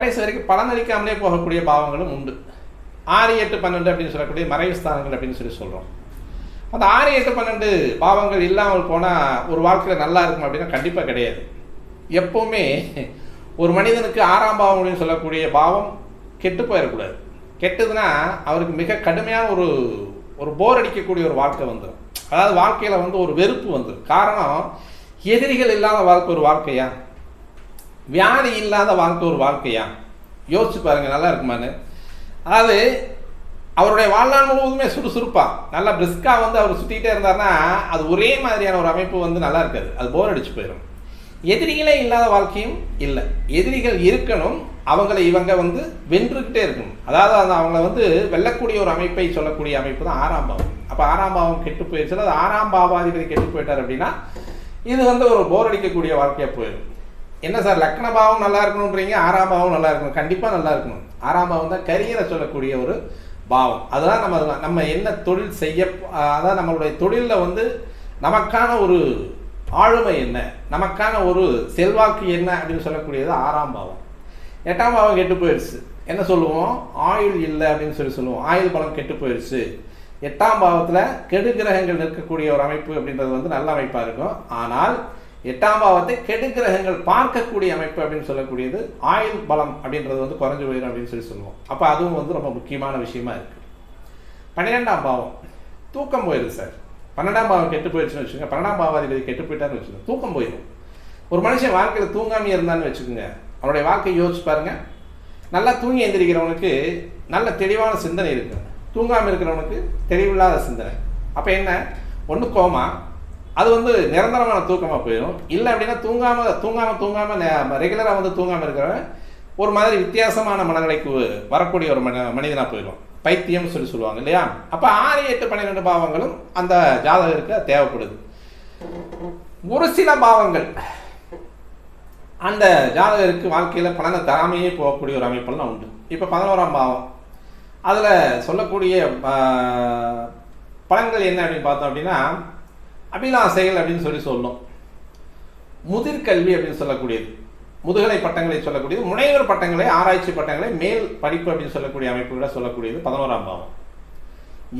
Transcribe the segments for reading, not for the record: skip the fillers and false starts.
கடைசி வரைக்கும் பலனளிக்காமலே போகக்கூடிய பாவங்களும் உண்டு. 6, 8, 12 அப்படின்னு சொல்லக்கூடிய மறைவு ஸ்தானங்கள் அப்படின்னு சொல்கிறோம். அந்த 6, 8, 12 பாவங்கள் இல்லாமல் போனால் ஒரு வாழ்க்கையில் நல்லா இருக்கும் அப்படின்னா கண்டிப்பாக கிடையாது. எப்போவுமே ஒரு மனிதனுக்கு 6ஆம் பாவம் அப்படின்னு சொல்லக்கூடிய பாவம் கெட்டு போயிடக்கூடாது. கெட்டுதுன்னா அவருக்கு மிக கடுமையான ஒரு போர் அடிக்கக்கூடிய ஒரு வாழ்க்கை வந்துடும். அதாவது வாழ்க்கையில் ஒரு வெறுப்பு வந்துடும். காரணம், எதிரிகள் இல்லாத வாழ்க்கை ஒரு வாழ்க்கையா, வியாதி இல்லாத வாழ்க்கை ஒரு வாழ்க்கையா? யோசிச்சு பாருங்கள், நல்லா இருக்குமான்னு. அதாவது அவருடைய வாழ்நாள் முழுவதுமே சுறுசுறுப்பாக நல்லா பிரிஸ்காக அவர் சுற்றிக்கிட்டே இருந்தார்னா அது ஒரே மாதிரியான ஒரு அமைப்பு நல்லா இருக்காது, அது போர் அடிச்சு போயிடும். எதிரிகளே இல்லாத வாழ்க்கையும் இல்லை. எதிரிகள் இருக்கணும், அவங்களை இவங்க வென்றுக்கிட்டே இருக்கணும். அதாவது அவங்கள வெல்லக்கூடிய ஒரு அமைப்பை சொல்லக்கூடிய அமைப்பு தான் 6ஆம் பாவம். அப்போ 6ஆம் பாவம் கெட்டு போயிடுச்சு, அது 6ஆம் பாவாதிபதி கெட்டு போயிட்டார் அப்படின்னா இது ஒரு போர் அடிக்கக்கூடிய வாழ்க்கையாக போயிடும். என்ன சார், லக்ன பாவம் நல்லா இருக்கணுன்றீங்க, 6ஆம் பாவம் நல்லா இருக்கணும்? கண்டிப்பாக நல்லா இருக்கணும். 6ஆம் பாவம் தான் கரியரை சொல்லக்கூடிய ஒரு பாவம். அதுதான் நம்ம என்ன தொழில் செய்ய, அதாவது நம்மளுடைய தொழிலில் நமக்கான ஒரு ஆளுமை என்ன, நமக்கான ஒரு செல்வாக்கு என்ன அப்படின்னு சொல்லக்கூடியது 6ஆம் பாவம். 8ஆம் பாவம் கெட்டு போயிடுச்சு, என்ன சொல்லுவோம்? ஆயுள் இல்லை அப்படின்னு சொல்லுவோம். ஆயுள் பலம் கெட்டு போயிடுச்சு. 8ஆம் பாவத்தில் கெடு கிரகங்கள் நிற்கக்கூடிய ஒரு அமைப்பு அப்படின்றது நல்ல அமைப்பாக இருக்கும். ஆனால் 8ஆம் பாவத்தை கெடு கிரகங்கள் பார்க்கக்கூடிய அமைப்பு அப்படின்னு சொல்லக்கூடியது ஆயுள் பலம் அப்படின்றது குறைஞ்சு போயிடும் அப்படின்னு சொல்லுவோம். அப்போ அதுவும் ரொம்ப முக்கியமான விஷயமா இருக்குது. 12ஆம் பாவம் தூக்கம் போயிடுது சார். 12ஆம் பாவம் கெட்டு போயிடுச்சுன்னு வச்சுக்கோங்க, 12ஆம் பாவாதிபதி கெட்டு போயிட்டான்னு வச்சுக்கோங்க, தூக்கம் போயிடும். ஒரு மனுஷன் வாழ்க்கையில் தூங்காமல் இருந்தான்னு வச்சுக்கோங்க, அவனுடைய வாழ்க்கையை யோசிச்சு பாருங்கள். நல்லா தூங்கி எந்திரிக்கிறவனுக்கு நல்ல தெளிவான சிந்தனை இருக்குது, தூங்காமல் இருக்கிறவனுக்கு தெளிவில்லாத சிந்தனை. அப்போ என்ன, ஒன்று கோமா, அது நிரந்தரமான தூக்கமாக போயிடும். இல்லை அப்படின்னா தூங்காமல் ரெகுலராக தூங்காமல் இருக்கிறவன் ஒரு மாதிரி வித்தியாசமான மனநிலைக்கு வரக்கூடிய ஒரு மனிதனாக போயிடும். பைத்தியம்னு சொல்லுவாங்க இல்லையா? அப்போ 6, 8, 12 பாவங்களும் அந்த ஜாதகருக்கு தேவைப்படுது. ஒரு சில பாவங்கள் அந்த ஜாதகருக்கு வாழ்க்கையில் பலனை தராமையே போகக்கூடிய ஒரு அமைப்பெல்லாம் உண்டு. இப்போ 11ஆம் பாவம், அதில் சொல்லக்கூடிய பலன்கள் என்ன அப்படின்னு பார்த்தோம் அப்படின்னா, அபிலாசைகள் அப்படின்னு சொல்லணும். முதிர்கல்வி அப்படின்னு சொல்லக்கூடியது, முதுகலை பட்டங்களை சொல்லக்கூடியது, முனைவர் பட்டங்களை, ஆராய்ச்சி பட்டங்களை, மேல் படிப்பு அப்படின்னு சொல்லக்கூடிய அமைப்புகளை சொல்லக்கூடியது 11ஆம் பாவம்.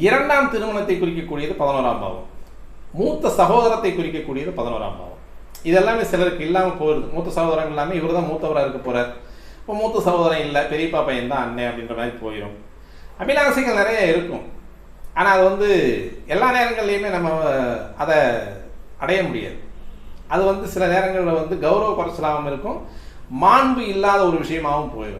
2ஆம் திருமணத்தை குறிக்கக்கூடியது 11ஆம் பாவம். மூத்த சகோதரத்தை குறிக்கக்கூடியது 11ஆம் பாவம். இதெல்லாமே சிலருக்கு இல்லாமல் போயிடுது. மூத்த சகோதரன் இல்லாமல் இவர் தான் மூத்தவராக இருக்க போகிறார். இப்போ மூத்த சகோதரன் இல்லை, பெரியப்பா பையன் தான் அண்ணன் அப்படின்ற மாதிரி போயிடும். அபிலாசைகள் நிறைய இருக்கும். ஆனால் அது எல்லா நேரங்கள்லையுமே நம்ம அதை அடைய முடியாது. அது சில நேரங்களில் கௌரவ குறைச்சலாகவும் இருக்கும், மாண்பு இல்லாத ஒரு விஷயமாகவும் போயிடும்.